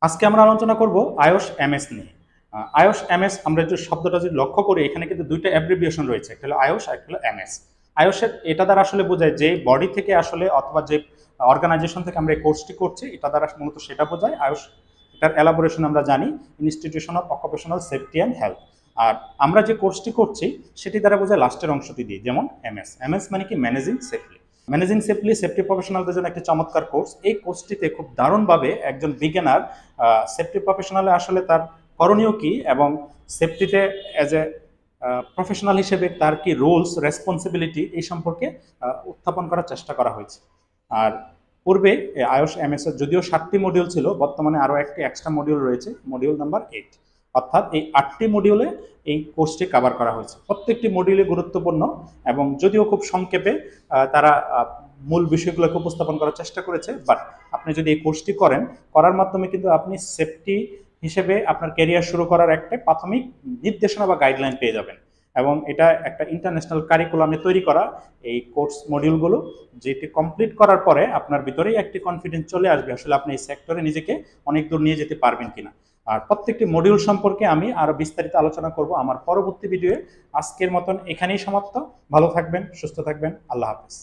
আজকে আমরা আলোচনা করব আইওস এমএস নিয়ে। আইওস এমএস আমরা যে শব্দটা যদি লক্ষ্য করি, এখানে কিন্তু দুইটা অ্যাব্রিভিয়েশন রয়েছে, একটা হলো আইওস আর একটা হলো এমএস। আইওসের এটা দ্বারা আসলে বোঝায় যে বডি থেকে আসলে অথবা যে অর্গানাইজেশন থেকে আমরা এই কোর্সটি করছি, এটা দ্বারা মূলত সেটা বোঝায় আইওস। এটার এলাবোরেশন আমরা জানি institution of occupational safety and health. আর আমরা যে কোর্সটি করছি সেটি দ্বারা বোঝায় লাস্টের অংশটি দিয়ে, যেমন এমএস। এমএস মানে কি? Managing safely. Managing safely safety প্রফেশনালদের জন্য একটি চমৎকার কোর্স। এই কোর্সটিতে খুব দারুণভাবে একজন বিগিনার সেফটি প্রফেশনালে আসলে তার করণীয় কি এবং সেফটিতে অ্যাজ এ প্রফেশনাল হিসেবে তার কি রোলস রেসপন্সিবিলিটি এই সম্পর্কে উত্থাপন করার চেষ্টা করা হয়েছে। আর পূর্বে আইওস এমএস এর যদিও 7টি মডিউল ছিল, বর্তমানে আরও একটি এক্সট্রা মডিউল রয়েছে, মডিউল নাম্বার 8। অর্থাৎ এই 8টি মডিউলে এই কোর্সটি কভার করা হয়েছে। প্রত্যেকটি মডিউলে গুরুত্বপূর্ণ এবং যদিও খুব সংক্ষেপে তারা মূল বিষয়গুলোকে উপস্থাপন করার চেষ্টা করেছে। বাট আপনি যদি এই কোর্সটি করার মাধ্যমে কিন্তু আপনি সেফটি হিসেবে আপনার ক্যারিয়ার শুরু করার একটা প্রাথমিক নির্দেশনা বা গাইডলাইন পেয়ে যাবেন। এবং এটা একটা ইন্টারন্যাশনাল কারিকুলামে তৈরি করা এই কোর্স মডিউলগুলো, যেটি কমপ্লিট করার পরে আপনার ভিতরেই একটি কনফিডেন্স চলে আসবে আসলে আপনি এই সেক্টরে নিজেকে অনেক দূর নিয়ে যেতে পারবেন কিনা। আর প্রত্যেকটি মডিউল সম্পর্কে আমি আরো বিস্তারিত আলোচনা করব আমার পরবর্তী ভিডিওয়ে। আজকের মতন এখানেই সমাপ্ত। ভালো থাকবেন, সুস্থ থাকবেন, আল্লাহ হাফেজ।